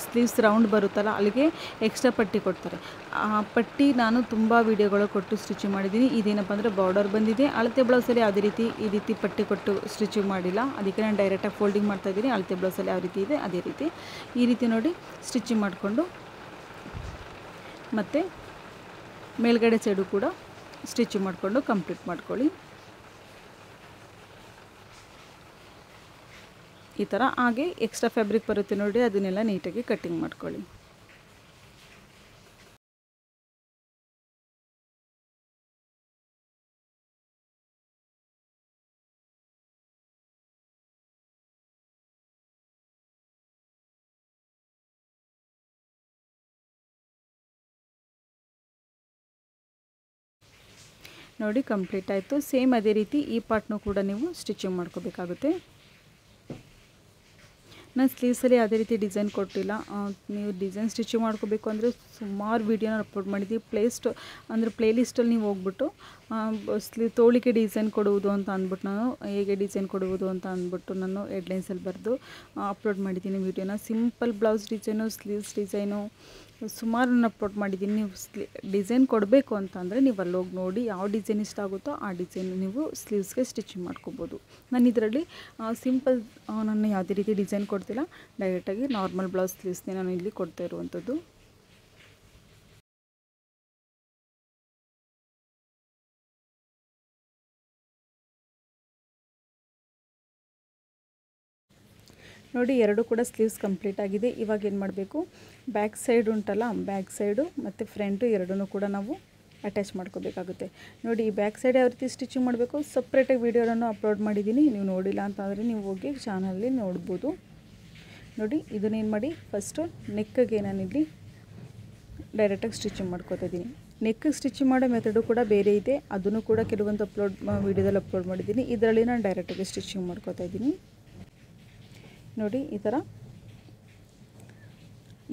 ಸ್ಲೀವ್ಸ್ ರೌಂಡ್ ಬರುತ್ತಲ್ಲ ಅಲ್ಲಿಗೆ ಎಕ್ಸ್ಟ್ರಾ ಪಟ್ಟಿ ಕೊಡ್ತಾರೆ. ಆ ಪಟ್ಟಿ ನಾನು ತುಂಬ ವೀಡಿಯೋಗಳು ಕೊಟ್ಟು ಸ್ಟಿಚಿಂಗ್ ಮಾಡಿದ್ದೀನಿ. ಇದೇನಪ್ಪ ಅಂದರೆ ಬಾರ್ಡರ್ ಬಂದಿದೆ. ಅಳತೆ ಬ್ಲೌಸಲ್ಲಿ ಯಾವುದೇ ರೀತಿ ಈ ರೀತಿ ಪಟ್ಟಿ ಕೊಟ್ಟು ಸ್ಟಿಚಿಂಗ್ ಮಾಡಿಲ್ಲ. ಅದಕ್ಕೆ ನಾನು ಡೈರೆಕ್ಟಾಗಿ ಫೋಲ್ಡಿಂಗ್ ಮಾಡ್ತಾಯಿದ್ದೀನಿ. ಅಳತೆ ಬ್ಲೌಸಲ್ಲಿ ಯಾವ ರೀತಿ ಇದೆ ಅದೇ ರೀತಿ ಈ ರೀತಿ ನೋಡಿ ಸ್ಟಿಚಿಂಗ್ ಮಾಡಿಕೊಂಡು, ಮತ್ತು ಮೇಲ್ಗಡೆ ಸೈಡು ಕೂಡ ಸ್ಟಿಚಿಂಗ್ ಮಾಡಿಕೊಂಡು ಕಂಪ್ಲೀಟ್ ಮಾಡ್ಕೊಳ್ಳಿ. ಈ ಥರ. ಹಾಗೆ ಎಕ್ಸ್ಟ್ರಾ ಫ್ಯಾಬ್ರಿಕ್ ಬರುತ್ತೆ ನೋಡಿ, ಅದನ್ನೆಲ್ಲ ನೀಟಾಗಿ ಕಟ್ಟಿಂಗ್ ಮಾಡ್ಕೊಳ್ಳಿ. ನೋಡಿ ಕಂಪ್ಲೀಟ್ ಆಯಿತು. ಸೇಮ್ ಅದೇ ರೀತಿ ಈ ಪಾರ್ಟ್ನೂ ಕೂಡ ನೀವು ಸ್ಟಿಚಿಂಗ್ ಮಾಡ್ಕೋಬೇಕಾಗುತ್ತೆ. ನಾನು ಸ್ಲೀವ್ಸಲ್ಲಿ ಯಾವುದೇ ರೀತಿ ಡಿಸೈನ್ ಕೊಟ್ಟಿಲ್ಲ. ನೀವು ಡಿಸೈನ್ ಸ್ಟಿಚಿಂಗ್ ಮಾಡ್ಕೋಬೇಕು ಅಂದರೆ ಸುಮಾರು ವೀಡಿಯೋನ ಅಪ್ಲೋಡ್ ಮಾಡಿದ್ದೀವಿ. ಪ್ಲೇಲಿಸ್ಟಲ್ಲಿ ನೀವು ಹೋಗ್ಬಿಟ್ಟು ತೋಳಿಗೆ ಡಿಸೈನ್ ಕೊಡುವುದು ಅಂತ ಅಂದ್ಬಿಟ್ಟು ನಾನು ಹೇಗೆ ಡಿಸೈನ್ ಕೊಡುವುದು ಅಂತ ಅಂದ್ಬಿಟ್ಟು ನಾನು ಹೆಡ್ಲೈನ್ಸಲ್ಲಿ ಬರೆದು ಅಪ್ಲೋಡ್ ಮಾಡಿದ್ದೀನಿ ವೀಡಿಯೋನ. Simple blouse design, sleeves design ಸುಮಾರು ನಾನು ಅಪ್ಲೋಡ್ ಮಾಡಿದ್ದೀನಿ. ನೀವು ಡಿಸೈನ್ ಕೊಡಬೇಕು ಅಂತಂದರೆ ನೀವು ಅಲ್ಲೋಗಿ ನೋಡಿ ಯಾವ ಡಿಸೈನ್ ಇಷ್ಟ ಆಗುತ್ತೋ ಆ ಡಿಸೈನ್ ನೀವು ಸ್ಲೀವ್ಸ್ಗೆ ಸ್ಟಿಚಿಂಗ್ ಮಾಡ್ಕೋಬೋದು. ನಾನು ಇದರಲ್ಲಿ ಸಿಂಪಲ್ ನಾನು ಯಾವುದೇ ರೀತಿ ಡಿಸೈನ್ ಕೊಡ್ತಿಲ್ಲ, ಡೈರೆಕ್ಟಾಗಿ ನಾರ್ಮಲ್ ಬ್ಲೌಸ್ ಸ್ಲೀವ್ಸ್ನೇ ನಾನು ಇಲ್ಲಿ ಕೊಡ್ತಾ ಇರುವಂಥದ್ದು. ನೋಡಿ ಎರಡು ಕೂಡ ಸ್ಲೀವ್ಸ್ ಕಂಪ್ಲೀಟ್ ಆಗಿದೆ. ಇವಾಗ ಏನು ಮಾಡಬೇಕು, ಬ್ಯಾಕ್ ಸೈಡ್ ಉಂಟಲ್ಲ, ಬ್ಯಾಕ್ ಸೈಡು ಮತ್ತು ಫ್ರಂಟು ಎರಡೂ ಕೂಡ ನಾವು ಅಟ್ಯಾಚ್ ಮಾಡ್ಕೋಬೇಕಾಗುತ್ತೆ. ನೋಡಿ ಈ ಬ್ಯಾಕ್ ಸೈಡ್ ಯಾವ ರೀತಿ ಸ್ಟಿಚಿಂಗ್ ಮಾಡಬೇಕು ಸಪ್ರೇಟಾಗಿ ವೀಡಿಯೋಗಳನ್ನು ಅಪ್ಲೋಡ್ ಮಾಡಿದ್ದೀನಿ. ನೀವು ನೋಡಿಲ್ಲ ಅಂತಂದರೆ ನೀವು ಹೋಗಿ ಚಾನಲ್ಲಿ ನೋಡ್ಬೋದು. ನೋಡಿ ಇದನ್ನೇನು ಮಾಡಿ, ಫಸ್ಟು ನೆಕ್ಕಿಗೆ ನಾನಿಲ್ಲಿ ಡೈರೆಕ್ಟಾಗಿ ಸ್ಟಿಚಿಂಗ್ ಮಾಡ್ಕೋತಾ ಇದ್ದೀನಿ. ನೆಕ್ ಸ್ಟಿಚಿಂಗ್ ಮಾಡೋ ಮೆಥಡು ಕೂಡ ಬೇರೆ ಇದೆ, ಅದನ್ನು ಕೂಡ ಕೆಲವೊಂದು ವೀಡಿಯೋದಲ್ಲಿ ಅಪ್ಲೋಡ್ ಮಾಡಿದ್ದೀನಿ. ಇದರಲ್ಲಿ ನಾನು ಡೈರೆಕ್ಟಾಗಿ ಸ್ಟಿಚಿಂಗ್ ಮಾಡ್ಕೋತಾ ಇದ್ದೀನಿ. ನೋಡಿ ಈ ಥರ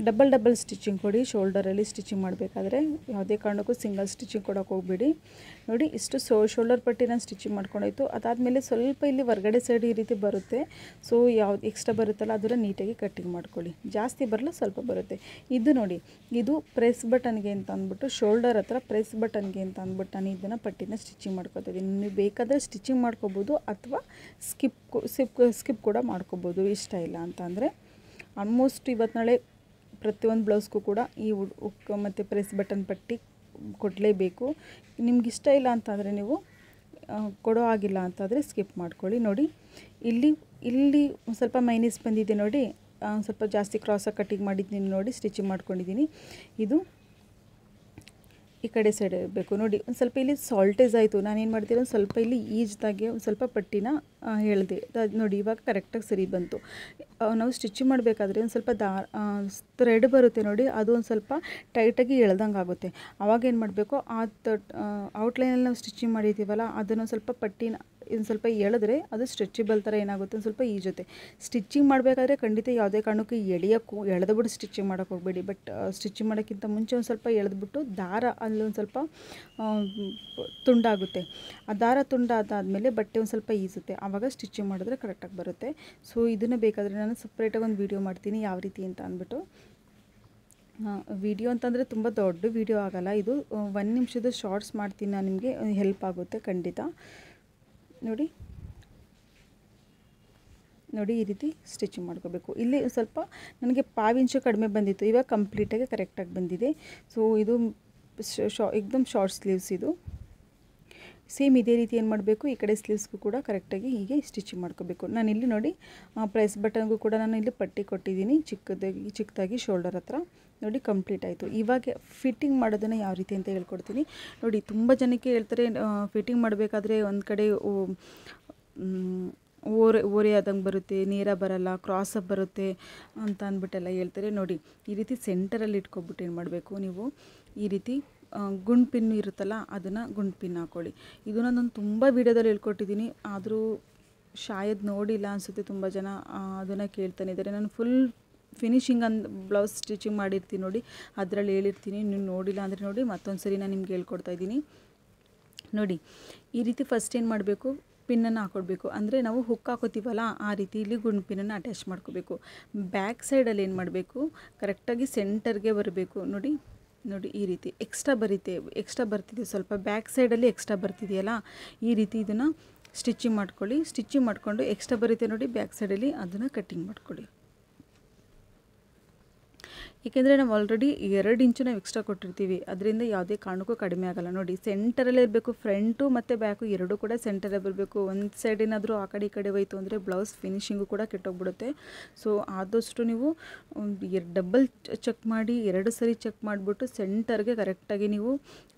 ಡಬಲ್ ಸ್ಟಿಚಿಂಗ್ ಕೊಡಿ. ಶೋಲ್ಡರಲ್ಲಿ ಸ್ಟಿಚಿಂಗ್ ಮಾಡಬೇಕಾದ್ರೆ ಯಾವುದೇ ಕಾರಣಕ್ಕೂ ಸಿಂಗಲ್ ಸ್ಟಿಚಿಂಗ್ ಕೊಡೋಕೆ ಹೋಗಬೇಡಿ. ನೋಡಿ ಇಷ್ಟು ಶೋಲ್ಡರ್ ಪಟ್ಟಿ ನಾನು ಸ್ಟಿಚಿಂಗ್ ಮಾಡ್ಕೊಂಡಾಯಿತು. ಅದಾದಮೇಲೆ ಸ್ವಲ್ಪ ಇಲ್ಲಿ ಹೊರಗಡೆ ಸೈಡ್ ಈ ರೀತಿ ಬರುತ್ತೆ. ಸೊ ಯಾವ್ದು ಎಕ್ಸ್ಟ್ರಾ ಬರುತ್ತಲ್ಲ ಅದನ್ನು ನೀಟಾಗಿ ಕಟ್ಟಿಂಗ್ ಮಾಡ್ಕೊಳ್ಳಿ. ಜಾಸ್ತಿ ಬರಲ್ಲ, ಸ್ವಲ್ಪ ಬರುತ್ತೆ. ಇದು ನೋಡಿ, ಇದು ಪ್ರೆಸ್ ಬಟನ್ಗೆ ಅಂತ ಅಂದ್ಬಿಟ್ಟು, ಶೋಲ್ಡರ್ ಹತ್ರ ಪ್ರೆಸ್ ಬಟನ್ಗೆ ಅಂತ ಅಂದ್ಬಿಟ್ಟು ನಾನು ಇದನ್ನು ಪಟ್ಟಿನ ಸ್ಟಿಚಿಂಗ್ ಮಾಡ್ಕೊತಾ ಇದ್ದೀನಿ. ನೀವು ಬೇಕಾದರೆ ಸ್ಟಿಚಿಂಗ್ ಮಾಡ್ಕೋಬೋದು ಅಥವಾ ಸ್ಕಿಪ್ ಕೂಡ ಮಾಡ್ಕೋಬೋದು, ಇಷ್ಟ ಇಲ್ಲ ಅಂತ ಅಂದರೆ. ಆಲ್ಮೋಸ್ಟ್ ಇವತ್ತು ನಾಳೆ ಪ್ರತಿಯೊಂದು ಬ್ಲೌಸ್ಗೂ ಕೂಡ ಈ ಹುಕ್ ಮತ್ತು ಪ್ರೆಸ್ ಬಟನ್ ಪಟ್ಟಿ ಕೊಡಲೇಬೇಕು. ನಿಮ್ಗೆ ಇಷ್ಟ ಇಲ್ಲ ಅಂತಂದರೆ ನೀವು ಕೊಡೋ ಆಗಿಲ್ಲ ಅಂತಂದರೆ ಸ್ಕಿಪ್ ಮಾಡ್ಕೊಳ್ಳಿ. ನೋಡಿ ಇಲ್ಲಿ ಒಂದು ಸ್ವಲ್ಪ ಮೈನಸ್ ಬಂದಿದೆ ನೋಡಿ, ಸ್ವಲ್ಪ ಜಾಸ್ತಿ ಕ್ರಾಸಾಗಿ ಕಟ್ಟಿಂಗ್ ಮಾಡಿದ್ದೀನಿ ನೋಡಿ, ಸ್ಟಿಚಿಂಗ್ ಮಾಡ್ಕೊಂಡಿದ್ದೀನಿ. ಇದು ಈ ಕಡೆ ಸೈಡ್ ಇರಬೇಕು. ನೋಡಿ ಒಂದು ಸ್ವಲ್ಪ ಇಲ್ಲಿ ಸಾಲ್ಟೇಜ್ ಆಯಿತು. ನಾನೇನು ಮಾಡ್ತೀನಿ, ಒಂದು ಸ್ವಲ್ಪ ಇಲ್ಲಿ ಈಜ್ದಾಗೆ ಒಂದು ಸ್ವಲ್ಪ ಪಟ್ಟಿನ ಹೇಳಿದೆ. ಅದು ನೋಡಿ ಇವಾಗ ಕರೆಕ್ಟಾಗಿ ಸರಿ ಬಂತು. ನಾವು ಸ್ಟಿಚಿಂಗ್ ಮಾಡಬೇಕಾದ್ರೆ ಒಂದು ಸ್ವಲ್ಪ ಥ್ರೆಡ್ ಬರುತ್ತೆ ನೋಡಿ, ಅದು ಒಂದು ಸ್ವಲ್ಪ ಟೈಟಾಗಿ ಎಳ್ದಂಗೆ ಆಗುತ್ತೆ. ಆವಾಗ ಏನು ಮಾಡಬೇಕು, ಔಟ್ಲೈನಲ್ಲಿ ನಾವು ಸ್ಟಿಚಿಂಗ್ ಮಾಡಿದ್ದೀವಲ್ಲ ಅದನ್ನು ಸ್ವಲ್ಪ ಪಟ್ಟಿನ ಒಂದು ಸ್ವಲ್ಪ ಎಳೆದ್ರೆ ಅದು ಸ್ಟ್ರೆಚಿಬಲ್ ಥರ ಏನಾಗುತ್ತೆ, ಒಂದು ಸ್ವಲ್ಪ ಈಜುತ್ತೆ. ಸ್ಟಿಚಿಂಗ್ ಮಾಡಬೇಕಾದ್ರೆ ಖಂಡಿತ ಯಾವುದೇ ಕಾರಣಕ್ಕೂ ಎಳೆದ್ಬಿಟ್ಟು ಸ್ಟಿಚಿಂಗ್ ಮಾಡೋಕ್ಕೆ ಹೋಗಬೇಡಿ. ಬಟ್ ಸ್ಟಿಚಿಂಗ್ ಮಾಡೋಕ್ಕಿಂತ ಮುಂಚೆ ಒಂದು ಸ್ವಲ್ಪ ಎಳೆದ್ಬಿಟ್ಟು ದಾರ ಅಲ್ಲೊಂದು ಸ್ವಲ್ಪ ತುಂಡಾಗುತ್ತೆ. ಆ ದಾರ ತುಂಡಾದಾದಮೇಲೆ ಬಟ್ಟೆ ಒಂದು ಸ್ವಲ್ಪ ಈಜುತ್ತೆ. ಆವಾಗ ಸ್ಟಿಚಿಂಗ್ ಮಾಡಿದ್ರೆ ಕರೆಕ್ಟಾಗಿ ಬರುತ್ತೆ. ಸೊ ಇದನ್ನು ಬೇಕಾದರೆ ನಾನು ಸಪ್ರೇಟಾಗಿ ಒಂದು ವೀಡಿಯೋ ಮಾಡ್ತೀನಿ ಯಾವ ರೀತಿ ಅಂತ ಅಂದ್ಬಿಟ್ಟು. ವಿಡಿಯೋ ಅಂತಂದರೆ ತುಂಬ ದೊಡ್ಡ ವಿಡಿಯೋ ಆಗೋಲ್ಲ, ಇದು 1 ನಿಮಿಷದ ಶಾರ್ಟ್ಸ್ ಮಾಡ್ತೀನಿ ನಾನು, ನಿಮಗೆ ಹೆಲ್ಪ್ ಆಗುತ್ತೆ ಖಂಡಿತ. ನೋಡಿ ಈ ರೀತಿ ಸ್ಟಿಚಿಂಗ್ ಮಾಡ್ಕೋಬೇಕು. ಇಲ್ಲಿ ಸ್ವಲ್ಪ ನನಗೆ 1/2 ಇಂಚು ಕಡಿಮೆ ಬಂದಿತ್ತು, ಇವಾಗ ಕಂಪ್ಲೀಟಾಗಿ ಕರೆಕ್ಟಾಗಿ ಬಂದಿದೆ. ಸೊ ಇದು ಏಕ್ದಮ್ ಶಾರ್ಟ್ ಸ್ಲೀವ್ಸ್. ಇದು ಸೇಮ್ ಇದೇ ರೀತಿ ಏನು ಮಾಡಬೇಕು, ಈ ಕಡೆ ಸ್ಲೀವ್ಸ್ಗೂ ಕೂಡ ಕರೆಕ್ಟಾಗಿ ಹೀಗೆ ಸ್ಟಿಚಿಂಗ್ ಮಾಡ್ಕೋಬೇಕು. ನಾನಿಲ್ಲಿ ನೋಡಿ ಪ್ರೆಸ್ ಬಟನ್ಗೂ ಕೂಡ ನಾನು ಇಲ್ಲಿ ಪಟ್ಟಿ ಕೊಟ್ಟಿದ್ದೀನಿ ಚಿಕ್ಕದಾಗಿ ಶೋಲ್ಡರ್ ಹತ್ರ. ನೋಡಿ ಕಂಪ್ಲೀಟ್ ಆಯಿತು. ಇವಾಗ ಫಿಟ್ಟಿಂಗ್ ಮಾಡೋದನ್ನು ಯಾವ ರೀತಿ ಅಂತ ಹೇಳ್ಕೊಡ್ತೀನಿ ನೋಡಿ. ತುಂಬ ಜನಕ್ಕೆ ಹೇಳ್ತಾರೆ ಫಿಟ್ಟಿಂಗ್ ಮಾಡಬೇಕಾದ್ರೆ ಒಂದು ಕಡೆ ಓರೆ ಆದಂಗೆ ಬರುತ್ತೆ, ನೇರ ಬರಲ್ಲ, ಕ್ರಾಸಪ್ ಬರುತ್ತೆ ಅಂತ ಅಂದ್ಬಿಟ್ಟೆಲ್ಲ ಹೇಳ್ತಾರೆ. ನೋಡಿ ಈ ರೀತಿ ಸೆಂಟರಲ್ಲಿ ಇಟ್ಕೊಬಿಟ್ಟು ಏನು ಮಾಡಬೇಕು, ನೀವು ಈ ರೀತಿ ಗುಂಡು ಪಿನ್ನು ಇರುತ್ತಲ್ಲ ಅದನ್ನು ಗುಂಡು ಪಿನ್ ಹಾಕ್ಕೊಳ್ಳಿ. ಇದನ್ನು ನಾನು ತುಂಬ ವೀಡಿಯೋದಲ್ಲಿ ಹೇಳ್ಕೊಟ್ಟಿದ್ದೀನಿ, ಆದರೂ ಶಾಯದ್ ನೋಡಿಲ್ಲ ಅನಿಸುತ್ತೆ ತುಂಬ ಜನ, ಅದನ್ನು ಕೇಳ್ತಾನೆ ಇದ್ದಾರೆ. ನಾನು ಫುಲ್ ಫಿನಿಶಿಂಗ್ ಬ್ಲೌಸ್ ಸ್ಟಿಚಿಂಗ್ ಮಾಡಿರ್ತೀನಿ ನೋಡಿ, ಅದರಲ್ಲಿ ಹೇಳಿರ್ತೀನಿ. ನೀವು ನೋಡಿಲ್ಲ ಅಂದರೆ ನೋಡಿ, ಮತ್ತೊಂದು ಸರಿ ನಾನು ನಿಮ್ಗೆ ಹೇಳ್ಕೊಡ್ತಾ ಇದ್ದೀನಿ. ನೋಡಿ ಈ ರೀತಿ ಫಸ್ಟ್ ಏನು ಮಾಡಬೇಕು, ಪಿನ್ನನ್ನು ಹಾಕ್ಕೊಡ್ಬೇಕು. ಅಂದರೆ ನಾವು ಹುಕ್ ಹಾಕೋತೀವಲ್ಲ ಆ ರೀತಿ ಇಲ್ಲಿ ಗುಂಡು ಪಿನ್ನನ್ನು ಅಟ್ಯಾಚ್ ಮಾಡ್ಕೋಬೇಕು. ಬ್ಯಾಕ್ ಸೈಡಲ್ಲಿ ಏನು ಮಾಡಬೇಕು, ಕರೆಕ್ಟಾಗಿ ಸೆಂಟರ್ಗೆ ಬರಬೇಕು. ನೋಡಿ ಈ ರೀತಿ ಎಕ್ಸ್ಟ್ರಾ ಬರ್ತಿದೆ ಸ್ವಲ್ಪ ಬ್ಯಾಕ್ ಸೈಡಲ್ಲಿ ಎಕ್ಸ್ಟ್ರಾ ಬರ್ತಿದೆಯಲ್ಲ, ಈ ರೀತಿ ಇದನ್ನು ಸ್ಟಿಚಿಂಗ್ ಮಾಡ್ಕೊಳ್ಳಿ. ಸ್ಟಿಚಿಂಗ್ ಮಾಡಿಕೊಂಡು ಎಕ್ಸ್ಟ್ರಾ ಬರುತ್ತೆ ನೋಡಿ ಬ್ಯಾಕ್ ಸೈಡಲ್ಲಿ, ಅದನ್ನು ಕಟ್ಟಿಂಗ್ ಮಾಡ್ಕೊಳ್ಳಿ. ಏಕೆಂದರೆ ನಾವು ಆಲ್ರೆಡಿ 2 ಇಂಚು ನಾವು ಎಕ್ಸ್ಟ್ರಾ ಕೊಟ್ಟಿರ್ತೀವಿ, ಅದರಿಂದ ಯಾವುದೇ ಕಾರಣಕ್ಕೂ ಕಡಿಮೆ ಆಗೋಲ್ಲ. ನೋಡಿ ಸೆಂಟರಲ್ಲೇ ಇರಬೇಕು, ಫ್ರಂಟು ಮತ್ತು ಬ್ಯಾಕು ಎರಡೂ ಕೂಡ ಸೆಂಟರಲ್ಲೇ ಬರಬೇಕು. ಒಂದು ಸೈಡ್ ಏನಾದರೂ ಆ ಕಡೆ ಈ ಕಡೆ ಹೋಯಿತು ಅಂದರೆ ಬ್ಲೌಸ್ ಫಿನಿಶಿಂಗು ಕೂಡ ಕೆಟ್ಟೋಗ್ಬಿಡುತ್ತೆ. ಸೊ ಆದಷ್ಟು ನೀವು ಡಬಲ್ ಚೆಕ್ ಮಾಡಿ, 2 ಸರಿ ಚೆಕ್ ಮಾಡಿಬಿಟ್ಟು ಸೆಂಟರ್ಗೆ ಕರೆಕ್ಟಾಗಿ ನೀವು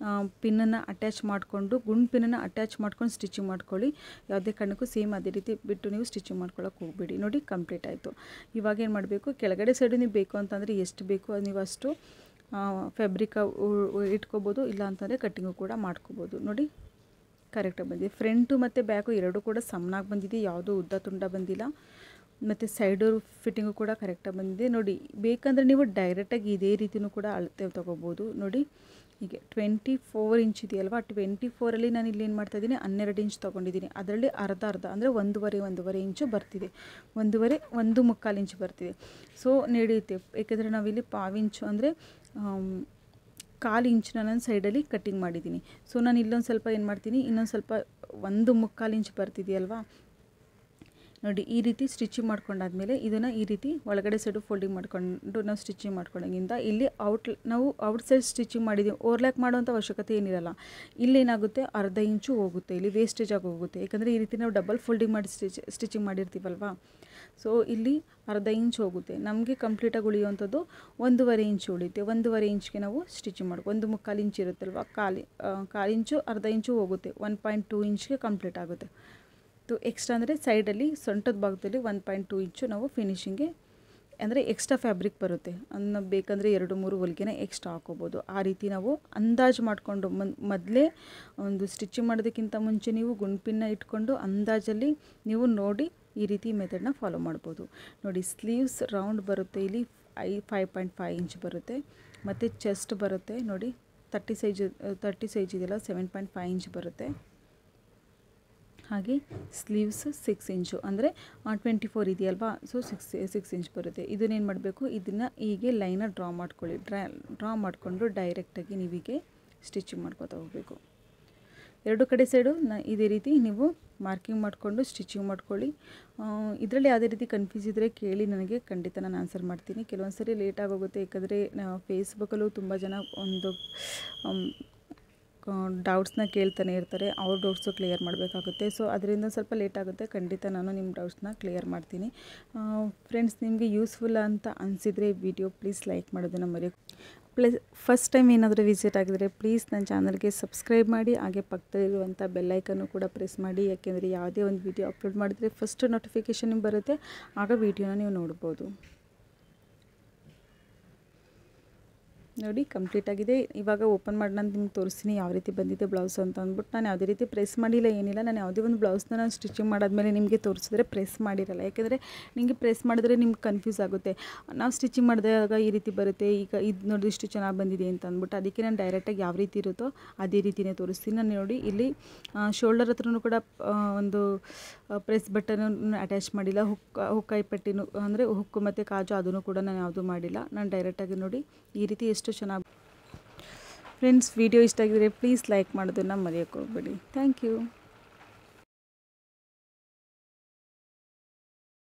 ಪಿನ್ನನ್ನು ಅಟ್ಯಾಚ್ ಮಾಡಿಕೊಂಡು, ಗುಂಡು ಪಿನ್ನನ್ನು ಅಟ್ಯಾಚ್ ಮಾಡ್ಕೊಂಡು ಸ್ಟಿಚಿಂಗ್ ಮಾಡ್ಕೊಳ್ಳಿ. ಯಾವುದೇ ಕಾರಣಕ್ಕೂ ಸೇಮ್ ಅದೇ ರೀತಿ ಬಿಟ್ಟು ನೀವು ಸ್ಟಿಚಿಂಗ್ ಮಾಡ್ಕೊಳ್ಳೋಕೆ ಹೋಗಬೇಡಿ. ನೋಡಿ ಕಂಪ್ಲೀಟ್ ಆಯಿತು. ಇವಾಗ ಏನು ಮಾಡಬೇಕು, ಕೆಳಗಡೆ ಸೈಡು ನೀವು ಬೇಕು ಅಂತಂದರೆ ಎಷ್ಟು ಬೇಕು ಅದು ನೀವು ಅಷ್ಟು ಫ್ಯಾಬ್ರಿಕ್ ಇಟ್ಕೋಬೋದು, ಇಲ್ಲ ಅಂತಂದರೆ ಕಟ್ಟಿಂಗು ಕೂಡ ಮಾಡ್ಕೋಬೋದು. ನೋಡಿ ಕರೆಕ್ಟಾಗಿ ಬಂದಿದೆ. ಫ್ರಂಟು ಮತ್ತು ಬ್ಯಾಕು ಎರಡೂ ಕೂಡ ಸಮನಾಗಿ ಬಂದಿದೆ, ಯಾವುದೂ ಉದ್ದ ತುಂಡ ಬಂದಿಲ್ಲ. ಮತ್ತು ಸೈಡು ಫಿಟ್ಟಿಂಗು ಕೂಡ ಕರೆಕ್ಟಾಗಿ ಬಂದಿದೆ. ನೋಡಿ ಬೇಕಂದರೆ ನೀವು ಡೈರೆಕ್ಟಾಗಿ ಇದೇ ರೀತಿಯೂ ಕೂಡ ಅಳತೆ ತೊಗೋಬೋದು. ನೋಡಿ ಹೀಗೆ 24 ಇಂಚ್ ಇದೆಯಲ್ವಾ, 24ಅಲ್ಲಿ ನಾನು ಇಲ್ಲಿ ಏನು ಮಾಡ್ತಾಯಿದ್ದೀನಿ, 12 ಇಂಚ್ ತೊಗೊಂಡಿದ್ದೀನಿ. ಅದರಲ್ಲಿ ಅರ್ಧ ಅಂದರೆ ಒಂದೂವರೆ ಇಂಚು ಬರ್ತಿದೆ, 1.25 ಇಂಚ್ ಬರ್ತಿದೆ. ಸೊ ನಡೆಯುತ್ತೆ, ಏಕೆಂದರೆ ನಾವಿಲ್ಲಿ ಪಾವಿಂಚು ಅಂದರೆ 1/4 ಇಂಚನ್ನ ನಾನು ಸೈಡಲ್ಲಿ ಕಟ್ಟಿಂಗ್ ಮಾಡಿದ್ದೀನಿ. ಸೊ ನಾನು ಇಲ್ಲೊಂದು ಸ್ವಲ್ಪ ಏನು ಮಾಡ್ತೀನಿ, ಇನ್ನೊಂದು ಸ್ವಲ್ಪ 1/4 ಇಂಚ್ ಬರ್ತಿದೆಯಲ್ವಾ. ನೋಡಿ ಈ ರೀತಿ ಸ್ಟಿಚಿಂಗ್ ಮಾಡ್ಕೊಂಡಾದ್ಮೇಲೆ ಇದನ್ನು ಈ ರೀತಿ ಒಳಗಡೆ ಸೈಡು ಫೋಲ್ಡಿಂಗ್ ಮಾಡ್ಕೊಂಡು ನಾವು ಸ್ಟಿಚಿಂಗ್ ಮಾಡ್ಕೊಂಡಾಗಿಂದ ಇಲ್ಲಿ ನಾವು ಔಟ್ ಸೈಡ್ ಸ್ಟಿಚಿಂಗ್ ಮಾಡಿದ್ದೀವಿ, ಓವರ್ಲ್ಯಾಕ್ ಮಾಡೋವಂಥ ಅವಶ್ಯಕತೆ ಏನಿರಲ್ಲ. ಇಲ್ಲೇನಾಗುತ್ತೆ, ಅರ್ಧ ಇಂಚು ಹೋಗುತ್ತೆ, ಇಲ್ಲಿ ವೇಸ್ಟೇಜಾಗಿ ಹೋಗುತ್ತೆ. ಯಾಕಂದರೆ ಈ ರೀತಿ ನಾವು ಡಬಲ್ ಫೋಲ್ಡಿಂಗ್ ಮಾಡಿ ಸ್ಟಿಚಿಂಗ್ ಮಾಡಿರ್ತೀವಲ್ವಾ. ಸೊ ಇಲ್ಲಿ ಅರ್ಧ ಇಂಚ್ ಹೋಗುತ್ತೆ. ನಮಗೆ ಕಂಪ್ಲೀಟಾಗಿ ಉಳಿಯುವಂಥದ್ದು 1.5 ಇಂಚ್ ಉಳಿಯುತ್ತೆ. 1.5 ಇಂಚ್ಗೆ ನಾವು ಸ್ಟಿಚಿಂಗ್ ಮಾಡ್ಕೊ, 1/4 ಇಂಚ್ ಇರುತ್ತಲ್ವ, ಕಾಲು ಇಂಚು ಅರ್ಧ ಇಂಚು ಹೋಗುತ್ತೆ, 1.2 ಇಂಚ್ಗೆ ಕಂಪ್ಲೀಟ್ ಆಗುತ್ತೆ. ಎಕ್ಸ್ಟ್ರಾ ಅಂದರೆ ಸೈಡಲ್ಲಿ ಸೊಂಟದ ಭಾಗದಲ್ಲಿ 1.2 ಇಂಚು ನಾವು ಫಿನಿಶಿಂಗ್ಗೆ ಅಂದರೆ ಎಕ್ಸ್ಟ್ರಾ ಫ್ಯಾಬ್ರಿಕ್ ಬರುತ್ತೆ, ಅದನ್ನ ಬೇಕಂದರೆ 2-3 ಹೊಲಿಗೆನ ಎಕ್ಸ್ಟ್ರಾ ಹಾಕೋಬೋದು. ಆ ರೀತಿ ನಾವು ಅಂದಾಜು ಮಾಡಿಕೊಂಡು ಮೊದಲೇ ಒಂದು ಸ್ಟಿಚಿಂಗ್ ಮಾಡೋದಕ್ಕಿಂತ ಮುಂಚೆ ನೀವು ಗುಂಡ್ಪಿನ್ನ ಇಟ್ಕೊಂಡು ಅಂದಾಜಲ್ಲಿ ನೀವು ನೋಡಿ ಈ ರೀತಿ ಮೆಥಡ್ನ ಫಾಲೋ ಮಾಡ್ಬೋದು. ನೋಡಿ ಸ್ಲೀವ್ಸ್ ರೌಂಡ್ ಬರುತ್ತೆ, ಇಲ್ಲಿ 5.5 ಇಂಚ್ ಬರುತ್ತೆ. ಮತ್ತು ಚೆಸ್ಟ್ ಬರುತ್ತೆ ನೋಡಿ 30 ಸೈಜ್ ಇದೆಯಲ್ಲ 7.5 ಇಂಚ್ ಬರುತ್ತೆ. ಹಾಗೆ ಸ್ಲೀವ್ಸ್ 6 ಇಂಚು ಅಂದರೆ 24 ಇದೆಯಲ್ವಾ, ಸೊ 6 ಇಂಚ್ ಬರುತ್ತೆ. ಇದನ್ನೇನು ಮಾಡಬೇಕು, ಇದನ್ನು ಹೀಗೆ ಲೈನ ಡ್ರಾ ಮಾಡ್ಕೊಳ್ಳಿ. ಡ್ರಾ ಮಾಡಿಕೊಂಡು ಡೈರೆಕ್ಟಾಗಿ ನೀವೀಗೆ ಸ್ಟಿಚಿಂಗ್ ಮಾಡ್ಕೊತಾ ಹೋಗಬೇಕು. 2 ಕಡೆ ಸೈಡು ಇದೇ ರೀತಿ ನೀವು ಮಾರ್ಕಿಂಗ್ ಮಾಡಿಕೊಂಡು ಸ್ಟಿಚಿಂಗ್ ಮಾಡ್ಕೊಳ್ಳಿ. ಇದರಲ್ಲಿ ಯಾವುದೇ ರೀತಿ ಕನ್ಫ್ಯೂಸ್ ಇದ್ದರೆ ಕೇಳಿ, ನನಗೆ ಖಂಡಿತ ನಾನು ಆನ್ಸರ್ ಮಾಡ್ತೀನಿ. ಕೆಲವೊಂದು ಸರಿ ಲೇಟಾಗಿ ಹೋಗುತ್ತೆ, ಯಾಕಂದರೆ ಫೇಸ್ಬುಕ್ಕಲ್ಲೂ ತುಂಬ ಜನ ಒಂದು ಡೌಟ್ಸ್ನ ಕೇಳ್ತಾನೆ ಇರ್ತಾರೆ, ಅವ್ರ ಡೌಟ್ಸು ಕ್ಲಿಯರ್ ಮಾಡಬೇಕಾಗುತ್ತೆ. ಸೊ ಅದರಿಂದ ಸ್ವಲ್ಪ ಲೇಟ್ ಆಗುತ್ತೆ, ಖಂಡಿತ ನಾನು ನಿಮ್ಮ ಡೌಟ್ಸ್ನ ಕ್ಲಿಯರ್ ಮಾಡ್ತೀನಿ. ಫ್ರೆಂಡ್ಸ್, ನಿಮಗೆ ಯೂಸ್ಫುಲ್ ಅಂತ ಅನಿಸಿದರೆ ವಿಡಿಯೋ ಪ್ಲೀಸ್ ಲೈಕ್ ಮಾಡೋದನ್ನು ಮರೆಯೋಕೆ. ಫಸ್ಟ್ ಟೈಮ್ ಏನಾದರೂ ವಿಸಿಟ್ ಆಗಿದರೆ ಪ್ಲೀಸ್ ನನ್ನ ಚಾನಲ್ಗೆ ಸಬ್ಸ್ಕ್ರೈಬ್ ಮಾಡಿ, ಹಾಗೆ ಪಕ್ಕದಲ್ಲಿರುವಂಥ ಬೆಲ್ಲೈಕನ್ನು ಕೂಡ ಪ್ರೆಸ್ ಮಾಡಿ. ಯಾಕೆಂದರೆ ಯಾವುದೇ ಒಂದು ವಿಡಿಯೋ ಅಪ್ಲೋಡ್ ಮಾಡಿದರೆ ಫಸ್ಟ್ ನೋಟಿಫಿಕೇಷನ್ ನಿಮ್ಗೆ ಬರುತ್ತೆ, ಆಗ ವಿಡಿಯೋನ ನೀವು ನೋಡ್ಬೋದು. ನೋಡಿ ಕಂಪ್ಲೀಟ್ ಆಗಿದೆ. ಇವಾಗ ಓಪನ್ ಮಾಡಿ ನಾನು ನಿಮ್ಗೆ ತೋರಿಸ್ತೀನಿ ಯಾವ ರೀತಿ ಬಂದಿದೆ ಬ್ಲೌಸ್ ಅಂತ ಅಂದ್ಬಿಟ್ಟು. ನಾನು ಯಾವುದೇ ರೀತಿ ಪ್ರೆಸ್ ಮಾಡಿಲ್ಲ, ಏನಿಲ್ಲ. ನಾನು ಯಾವುದೇ ಒಂದು ಬ್ಲೌಸ್ನ ನಾನು ಸ್ಟಿಚಿಂಗ್ ಮಾಡಾದ್ಮೇಲೆ ನಿಮಗೆ ತೋರಿಸಿದ್ರೆ ಪ್ರೆಸ್ ಮಾಡಿರಲ್ಲ, ಯಾಕೆಂದರೆ ನಿಮಗೆ ಪ್ರೆಸ್ ಮಾಡಿದ್ರೆ ನಿಮ್ಗೆ ಕನ್ಫ್ಯೂಸ್ ಆಗುತ್ತೆ. ನಾವು ಸ್ಟಿಚಿಂಗ್ ಮಾಡಿದಾಗ ಈ ರೀತಿ ಬರುತ್ತೆ, ಈಗ ಇದು ನೋಡಿ ಇಷ್ಟು ಚೆನ್ನಾಗಿ ಬಂದಿದೆ ಅಂತ ಅಂದ್ಬಿಟ್ಟು. ಅದಕ್ಕೆ ನಾನು ಡೈರೆಕ್ಟಾಗಿ ಯಾವ ರೀತಿ ಇರುತ್ತೋ ಅದೇ ರೀತಿಯೇ ತೋರಿಸ್ತೀನಿ. ನಾನು ನೋಡಿ ಇಲ್ಲಿ ಶೋಲ್ಡರ್ ಹತ್ರನೂ ಕೂಡ ಒಂದು ಪ್ರೆಸ್ ಬಟನ್ ಅಟ್ಯಾಚ್ ಮಾಡಿಲ್ಲ, ಹುಕ್ಕಾಯಿ ಪಟ್ಟಿನೂ ಅಂದರೆ ಹುಕ್ಕು ಮತ್ತು ಕಾಜು ಅದನ್ನು ಕೂಡ ನಾನು ಯಾವುದೂ ಮಾಡಿಲ್ಲ. ನಾನು ಡೈರೆಕ್ಟಾಗಿ ನೋಡಿ ಈ ರೀತಿ ಎಷ್ಟು ಚೆನ್ನಾಗಿ. ಫ್ರೆಂಡ್ಸ್, ವಿಡಿಯೋ ಇಷ್ಟ ಆಗಿದ್ರೆ ಪ್ಲೀಸ್ ಲೈಕ್ ಮಾಡೋದನ್ನು ಮರೆಯೋಕ್ಕೆ ಹೋಗಬೇಡಿ. Thank you.